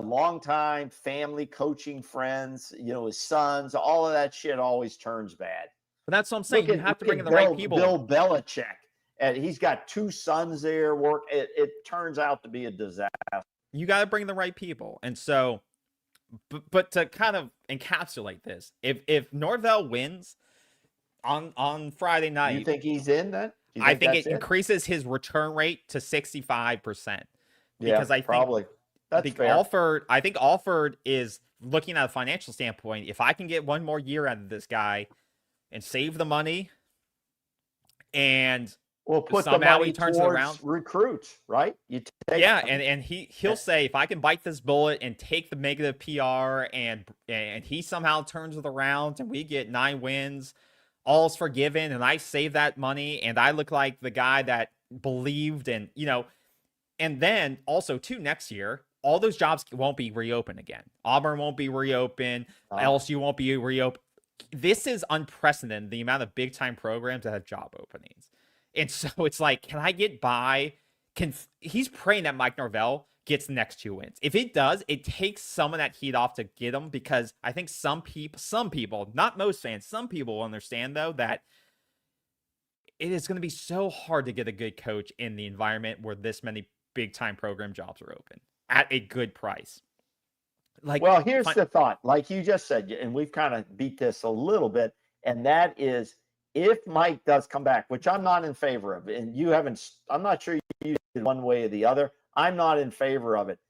longtime family coaching friends, his sons, all of that shit always turns bad. But that's what I'm saying. You have to bring in the right people. Bill Belichick, and he's got 2 sons there. It turns out to be a disaster. You got to bring the right people. And so, but to kind of encapsulate this, if Norvell wins on Friday night, You think he's in then? I think it increases his return rate to 65%. Because I think probably. That's fair. Alford is looking at a financial standpoint. If I can get one more year out of this guy and save the money, and we'll put the somehow money he turns it towards around. recruits, right? And he'll say, if I can bite this bullet and take the negative PR, and he somehow turns it around and we get 9 wins, all's forgiven, and I save that money and I look like the guy that believed, and and then also too, next year all those jobs won't be reopened again. Auburn won't be reopened. LSU won't be reopened. This is unprecedented, the amount of big time programs that have job openings. And so it's like, can I get by? He's praying that Mike Norvell gets the next 2 wins. If it does, it takes some of that heat off to get him, because I think some people, not most fans, some people will understand though that it is going to be so hard to get a good coach in the environment where this many big time program jobs are open at a good price. Well, here's the thought, like you just said, and we've kind of beat this a little bit, and that is, if Mike does come back, which I'm not in favor of, and I'm not sure you did one way or the other. I'm not in favor of it.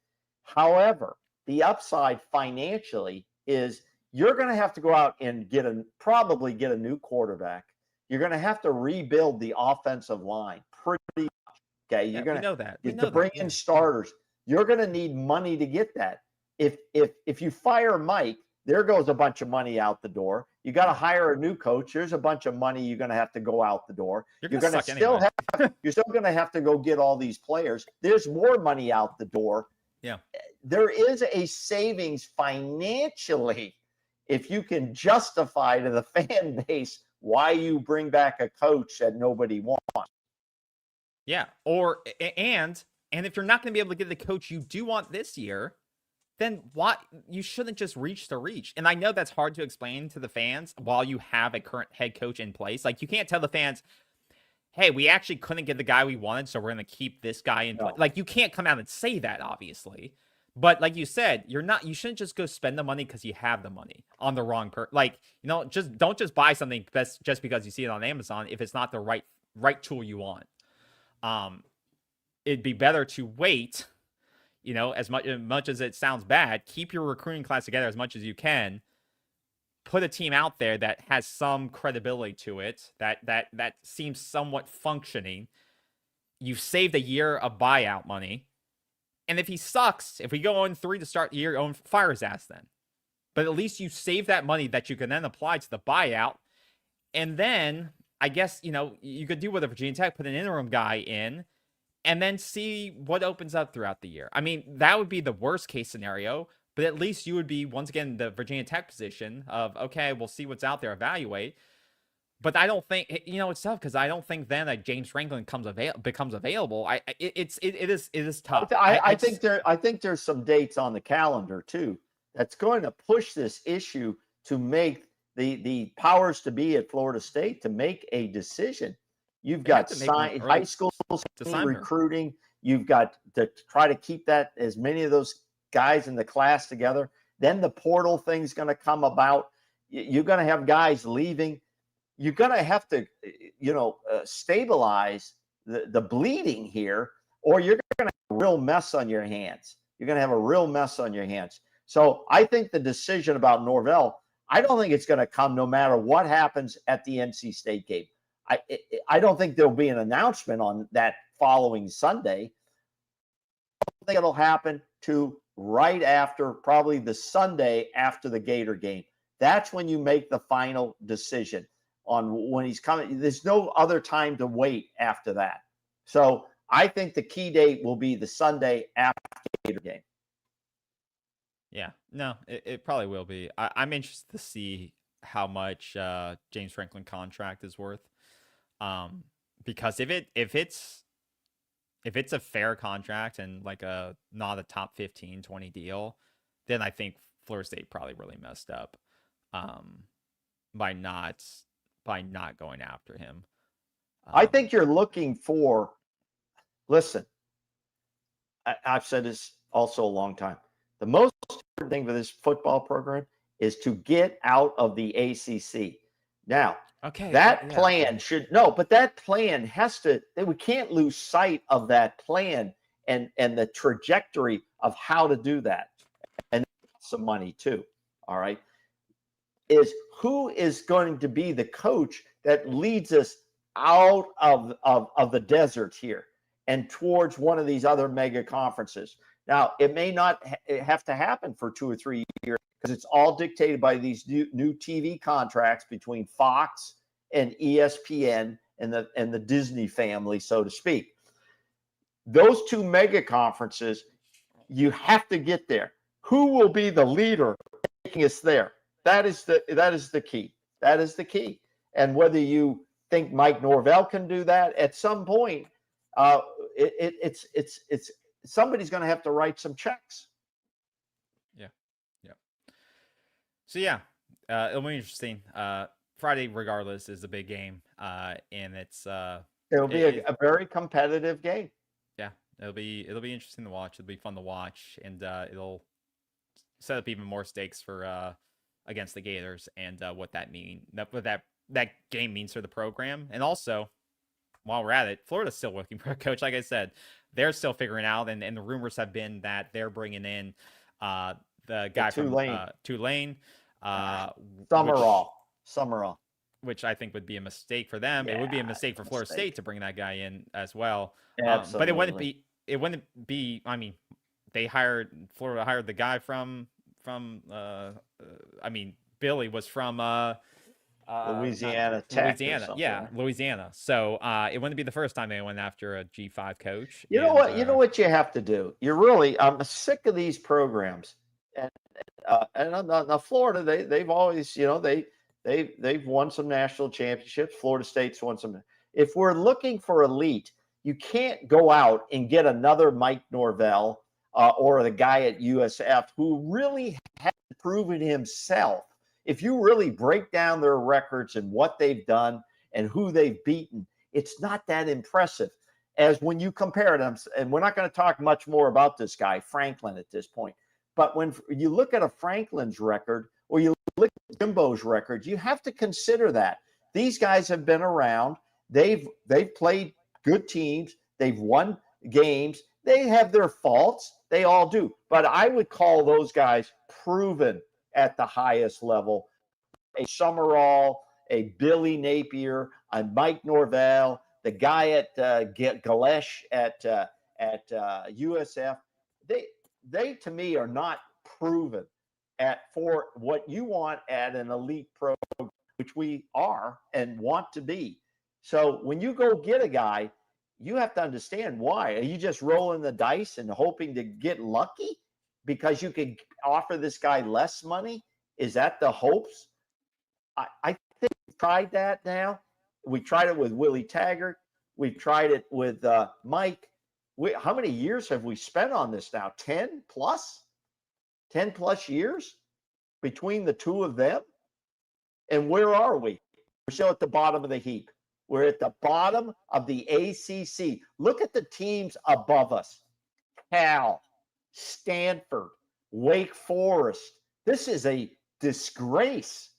However, the upside financially is you're going to have to go out and probably get a new quarterback. You're going to have to rebuild the offensive line pretty much. Okay, you're going to bring in starters. You're going to need money to get that. If you fire Mike, there goes a bunch of money out the door. You got to hire a new coach. There's a bunch of money you're going to have to go out the door. You're going to still have to go get all these players. There's more money out the door. Yeah. There is a savings financially if you can justify to the fan base why you bring back a coach that nobody wants. Yeah. And if you're not going to be able to get the coach you do want this year, then you shouldn't just reach to reach. And I know that's hard to explain to the fans while you have a current head coach in place. Like, you can't tell the fans, hey, we actually couldn't get the guy we wanted, so we're going to keep this guy in place. Like, you can't come out and say that, obviously. But like you said, you shouldn't just go spend the money because you have the money on the wrong just don't just buy something just because you see it on Amazon if it's not the right tool you want. It'd be better to wait, as much as it sounds bad, keep your recruiting class together as much as you can. Put a team out there that has some credibility to it, that seems somewhat functioning. You've saved a year of buyout money. And if he sucks, if we go 0-3 to start the year, fire his ass then. But at least you save that money that you can then apply to the buyout. And then, I guess, you could do with a Virginia Tech, put an interim guy in, and then see what opens up throughout the year. I mean, that would be the worst case scenario, but at least you would be, once again, the Virginia Tech position of, okay, we'll see what's out there, evaluate. But I don't think, it's tough, because I don't think then that James Franklin becomes available. It is tough. I think there's some dates on the calendar too that's going to push this issue to make the powers to be at Florida State to make a decision. You've got high school recruiting. You've got to try to keep that as many of those guys in the class together. Then the portal thing's going to come about. You're going to have guys leaving. You're going to have to, stabilize the bleeding here, or you're going to have a real mess on your hands. You're going to have a real mess on your hands. So I think the decision about Norvell, I don't think it's going to come no matter what happens at the NC State game. I don't think there'll be an announcement on that following Sunday. I think it'll happen to right after, probably the Sunday after the Gator game. That's when you make the final decision on when he's coming. There's no other time to wait after that. So I think the key date will be the Sunday after the Gator game. Yeah, no, it probably will be. I'm interested to see how much James Franklin contract is worth. Because if it's a fair contract and like not a top 15, 20 deal, then I think Florida State probably really messed up by not going after him. I think you're looking for, listen, I've said this also a long time. The most important thing for this football program is to get out of the ACC. Now, okay, that plan but that plan has to, we can't lose sight of that plan and the trajectory of how to do that. And some money too. All right. Is who is going to be the coach that leads us out of the desert here and towards one of these other mega conferences? Now, it may not have to happen for 2 or 3 years because it's all dictated by these new TV contracts between Fox and ESPN and the Disney family, so to speak. Those 2 mega conferences, you have to get there. Who will be the leader taking us there? That is the key. That is the key. And whether you think Mike Norvell can do that at some point, it's somebody's going to have to write some checks. Yeah. So yeah, it'll be interesting. Friday, regardless, is a big game, and it'll be a very competitive game. Yeah, it'll be interesting to watch. It'll be fun to watch, and it'll set up even more stakes for against the Gators and what that game means for the program. And also, while we're at it, Florida's still looking for a coach. Like I said, they're still figuring out, and the rumors have been that they're bringing in the guy from Tulane, Summerall, which I think would be a mistake for them. It would be a mistake for Florida State to bring that guy in as well. But it wouldn't be. I mean, Florida hired the guy from. Billy was from Louisiana. Louisiana. So it wouldn't be the first time they went after a G5 coach. You know what you have to do. I'm sick of these programs, and now Florida, they've always, they've won some national championships. Florida State's won some. If we're looking for elite, you can't go out and get another Mike Norvell or the guy at USF who really hasn't proven himself. If you really break down their records and what they've done and who they've beaten, it's not that impressive as when you compare them. And we're not going to talk much more about this guy, Franklin, at this point. But when you look at a Franklin's record or you look at Jimbo's record, you have to consider that. These guys have been around. They've played good teams. They've won games. They have their faults. They all do. But I would call those guys proven at the highest level. A Summerall, a Billy Napier, a Mike Norvell, the guy at Galesh at USF. They to me are not proven for what you want at an elite program, which we are and want to be. So when you go get a guy, you have to understand why. Are you just rolling the dice and hoping to get lucky because you could offer this guy less money? Is that the hopes? I think we've tried that now. We tried it with Willie Taggart. We've tried it with Mike. How many years have we spent on this now? 10 plus? 10 plus years between the two of them? And where are we? We're still at the bottom of the heap. We're at the bottom of the ACC. Look at the teams above us. Cal, Stanford, Wake Forest. This is a disgrace.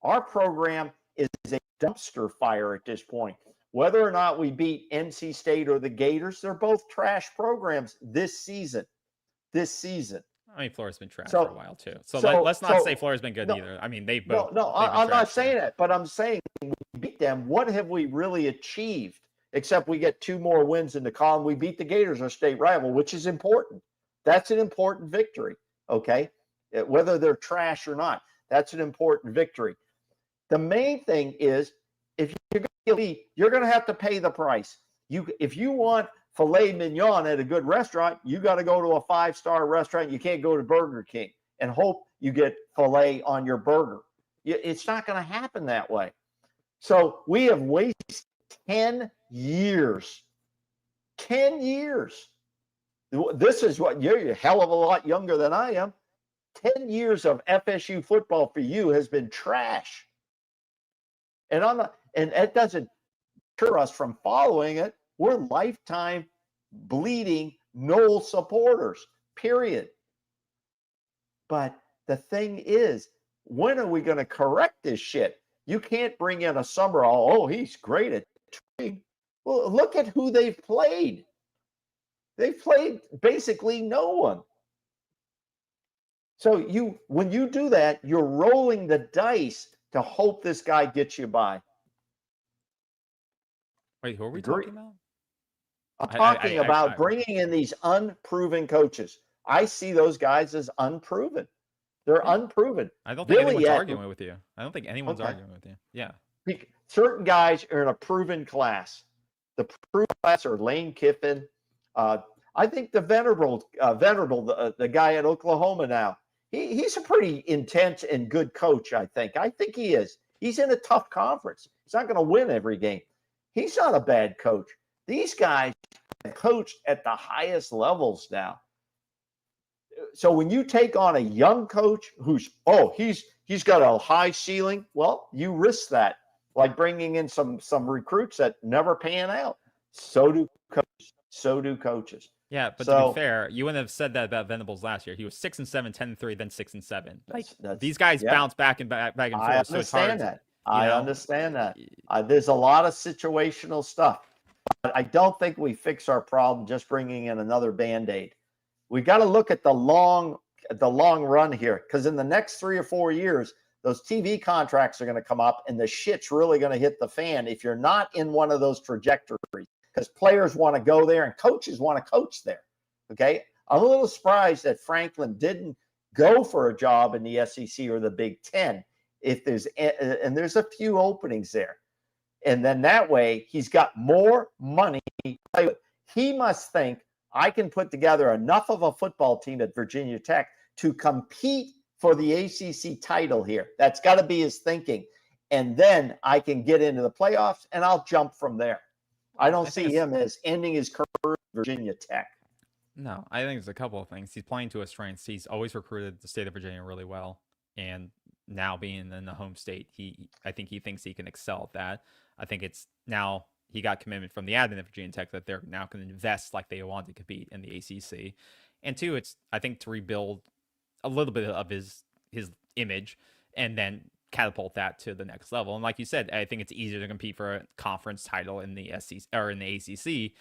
Our program is a dumpster fire at this point. Whether or not we beat NC State or the Gators, they're both trash programs this season. I mean, Florida's been trash for a while too. So let's not say Florida's been good either. I mean, they both. No, I'm not saying that, but I'm saying we beat them. What have we really achieved? Except we get 2 more wins in the column. We beat the Gators, our state rival, which is important. That's an important victory. Okay, whether they're trash or not, that's an important victory. The main thing is, if you're going to leave, you're going to have to pay the price. If you want filet mignon at a good restaurant, you got to go to a 5-star restaurant. You can't go to Burger King and hope you get filet on your burger. It's not going to happen that way. So we have wasted 10 years. 10 years. This is what you're a hell of a lot younger than I am. 10 years of FSU football for you has been trash. And it doesn't deter us from following it. We're lifetime bleeding Noel supporters, period. But the thing is, when are we going to correct this shit? You can't bring in a Summerall. Oh, he's great at training. Well, look at who they've played. They've played basically no one. So when you do that, you're rolling the dice to hope this guy gets you by. Wait, who are we talking about? I'm talking about bringing in these unproven coaches. I see those guys as unproven. They're unproven. I don't think anyone's arguing with you. I don't think anyone's arguing with you. Yeah. Certain guys are in a proven class. The proven class are Lane Kiffin. I think the Venerable, the guy at Oklahoma now, he's a pretty intense and good coach, I think. I think he is. He's in a tough conference. He's not going to win every game. He's not a bad coach. These guys have coached at the highest levels now. So when you take on a young coach who's he's got a high ceiling, well, you risk that, like bringing in some recruits that never pan out. So do coaches. Yeah, but to be fair, you wouldn't have said that about Venables last year. He was 6-7, 10-3, then 6-7. Like these guys bounce back and forth. I understand that. I understand that. There's a lot of situational stuff, but I don't think we fix our problem just bringing in another Band-Aid. We got to look at the long run here, because in the next 3 or 4 years, those TV contracts are going to come up, and the shit's really going to hit the fan if you're not in one of those trajectories. Because players want to go there and coaches want to coach there. Okay, I'm a little surprised that Franklin didn't go for a job in the SEC or the Big Ten. There's a few openings there, and then that way he's got more money to play with. He must think, I can put together enough of a football team at Virginia Tech to compete for the ACC title here. That's got to be his thinking. And then I can get into the playoffs and I'll jump from there. I don't see him as ending his career at Virginia Tech. No, I think there's a couple of things. He's playing to his strengths. He's always recruited the state of Virginia really well. And now being in the home state, I think he thinks he can excel at that. I think it's now he got commitment from the admin of Virginia Tech that they're now going to invest like they want to compete in the ACC. And two, it's, I think, to rebuild a little bit of his image and then catapult that to the next level. And like you said, I think it's easier to compete for a conference title in the SEC or in the ACC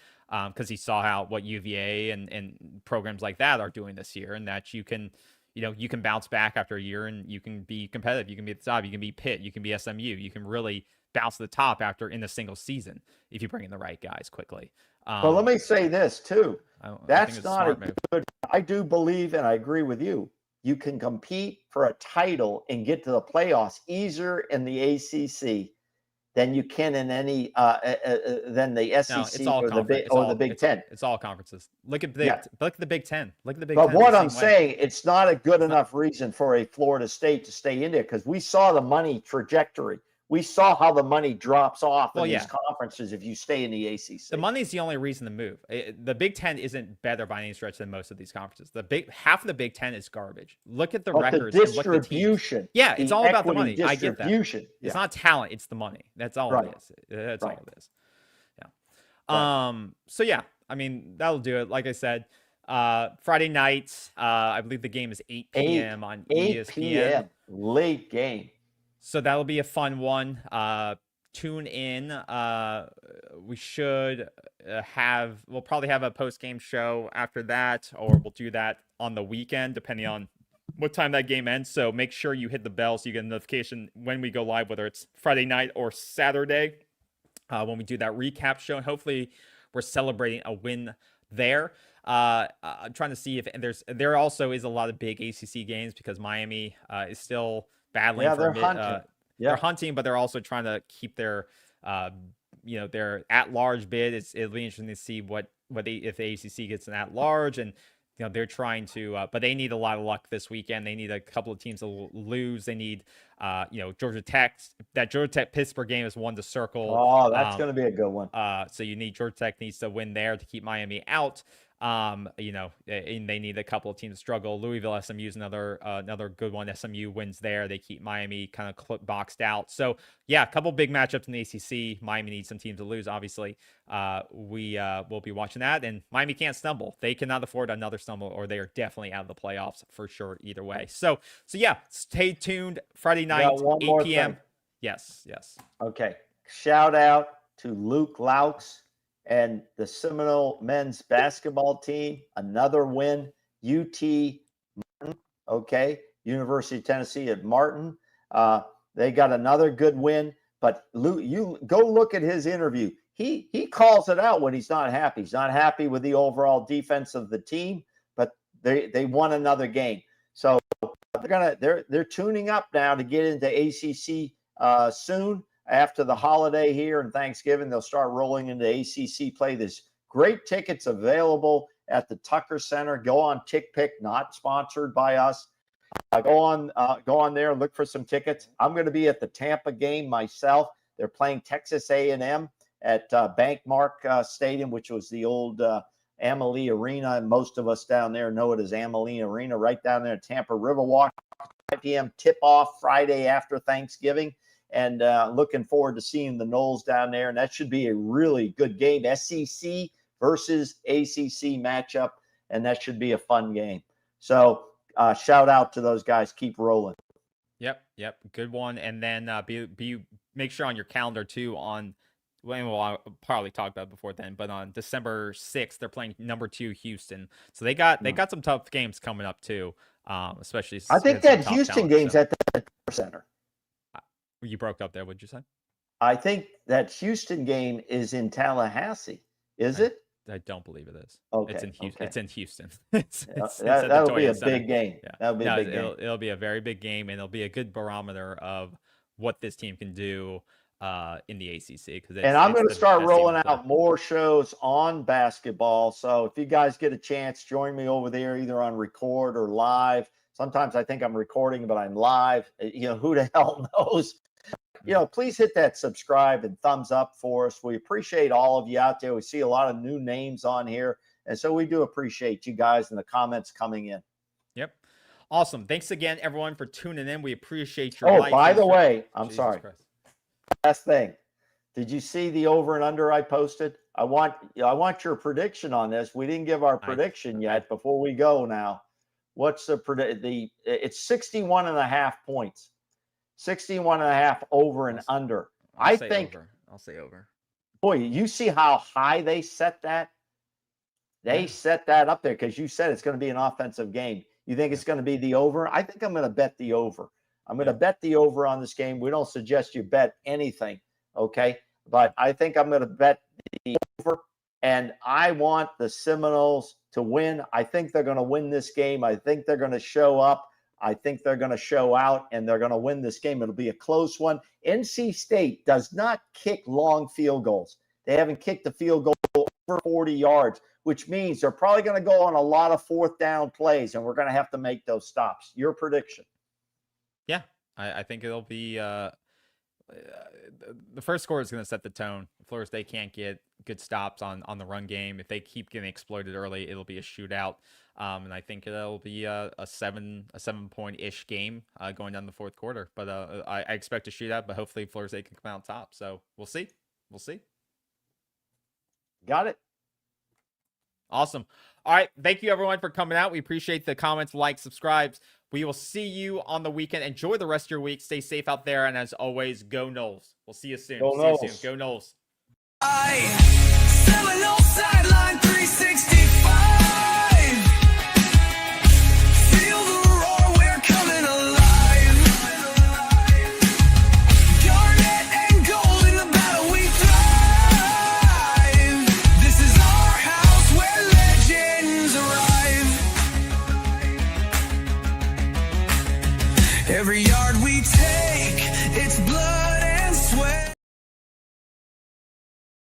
because he saw what UVA and programs like that are doing this year, and that you can bounce back after a year and you can be competitive. You can be at the top. You can be Pitt. You can be SMU. You can really bounce to the top in a single season if you bring in the right guys quickly. But let me say this too. That's not a good. I do believe, and I agree with you. You can compete for a title and get to the playoffs easier in the ACC than you can in any than the SEC or the Big Ten. It's all conferences. Look at the Big Ten. Look at the Big Ten. But what I'm saying, it's not a good enough reason for a Florida State to stay in there, because we saw the money trajectory. we saw how the money drops off in Well, these yeah. conferences if you stay in the ACC. The money's the only reason to move. The Big Ten isn't better by any stretch than most of these conferences. Half of the Big Ten is garbage. Look at the But records the and look at the teams. distribution, Yeah, it's the all about the equity money. I get that. distribution. It's Yeah. not talent, it's the money. That's all Right. it is. That's Right. all it is. Yeah. Right. So yeah, I mean, that'll do it. Like I said, Friday night, I believe the game is 8 p.m. on 8 ESPN. p.m. Late game. So that'll be a fun one. Tune in. We should we'll probably have a post-game show after that, or we'll do that on the weekend, depending on what time that game ends. So make sure you hit the bell so you get a notification when we go live, whether it's Friday night or Saturday, when we do that recap show. And hopefully we're celebrating a win there. I'm trying to see if there also is a lot of big ACC games because Miami is still battling for hunting. They're hunting, but they're also trying to keep their their at-large bid. It'll be interesting to see if the ACC gets an at-large, and they're trying to, but they need a lot of luck this weekend. They need a couple of teams to lose. They need Georgia Tech. That Georgia Tech Pittsburgh game is one to circle. Oh, that's going to be a good one. So you need Georgia Tech needs to win there to keep Miami out. And they need a couple of teams to struggle. Louisville, SMU is another good one. SMU wins there. They keep Miami kind of boxed out. So yeah, a couple big matchups in the ACC. Miami needs some teams to lose, obviously. We will be watching that, and Miami can't stumble. They cannot afford another stumble, or they are definitely out of the playoffs for sure either way. So yeah, stay tuned. Friday night, 8 p.m. Thing. Yes. Okay. Shout out to Luke Laux and the Seminole men's basketball team. Another win. UT Martin. Okay. University of Tennessee at Martin. They got another good win. But Luke, you go look at his interview. He calls it out when he's not happy. He's not happy with the overall defense of the team, but they won another game. So they're tuning up now to get into ACC soon. After the holiday here and Thanksgiving, they'll start rolling into ACC play. There's great tickets available at the Tucker Center. Go on TickPick, not sponsored by us. Go on there, look for some tickets. I'm going to be at the Tampa game myself. They're playing Texas A&M at Bankmark Stadium, which was the old Amalie Arena. And most of us down there know it as Amalie Arena, right down there at Tampa Riverwalk. 5 p.m. tip-off Friday after Thanksgiving. And looking forward to seeing the Noles down there. And that should be a really good game. SEC versus ACC matchup. And that should be a fun game. So shout out to those guys. Keep rolling. Yep. Good one. And then make sure on your calendar too well, I'll probably talk about it before then, but on December 6th, they're playing number 2 Houston. So they got some tough games coming up too. Especially I think that Houston game's at the Center. You broke up there. What'd you say? I think that Houston game is in Tallahassee. Is it? I don't believe it is. Okay. It's in Houston. Okay. It's in Houston. That'll be a Center. big game. Yeah. That'll be a big game. It'll be a very big game, and it'll be a good barometer of what this team can do in the ACC. And I'm going to start rolling out more shows on basketball. So if you guys get a chance, join me over there, either on record or live. Sometimes I think I'm recording, but I'm live. Who the hell knows? Please hit that subscribe and thumbs up for us. We appreciate all of you out there. We see a lot of new names on here. And so we do appreciate you guys and the comments coming in. Yep. Awesome. Thanks again, everyone, for tuning in. We appreciate your Oh, by the way, I'm Jesus sorry. Christ. Last thing. Did you see the over and under I posted? I want your prediction on this. We didn't give our prediction yet before we go now. What's it's 61.5 points. 61.5 over and under. I'll say over. Boy, you see how high they set that? They set that up there because you said it's going to be an offensive game. You think it's going to be the over? I think I'm going to bet the over. I'm going to bet the over on this game. We don't suggest you bet anything, okay? But I think I'm going to bet the over, and I want the Seminoles to win. I think they're going to win this game. I think they're going to show up. I think they're going to show out, and they're going to win this game. It'll be a close one. NC State does not kick long field goals. They haven't kicked a field goal over 40 yards, which means they're probably going to go on a lot of fourth down plays, and we're going to have to make those stops. Your prediction? Yeah, I think it'll be the first quarter is going to set the tone. Florida State can't get good stops on the run game. If they keep getting exploited early, it'll be a shootout. And I think it'll be a 7-point-ish game going down the fourth quarter. But I expect a shootout, but hopefully Florida State can come out top. So we'll see. We'll see. Got it. Awesome. All right. Thank you, everyone, for coming out. We appreciate the comments, likes, subscribes. We will see you on the weekend. Enjoy the rest of your week. Stay safe out there. And as always, go Noles. We'll see you soon. Go See you Noles. soon. Go Noles. Seminole sideline 365. Feel the roar, we're coming alive. Garnet and gold in the battle we thrive. This is our house where legends arrive. Every yard we take, it's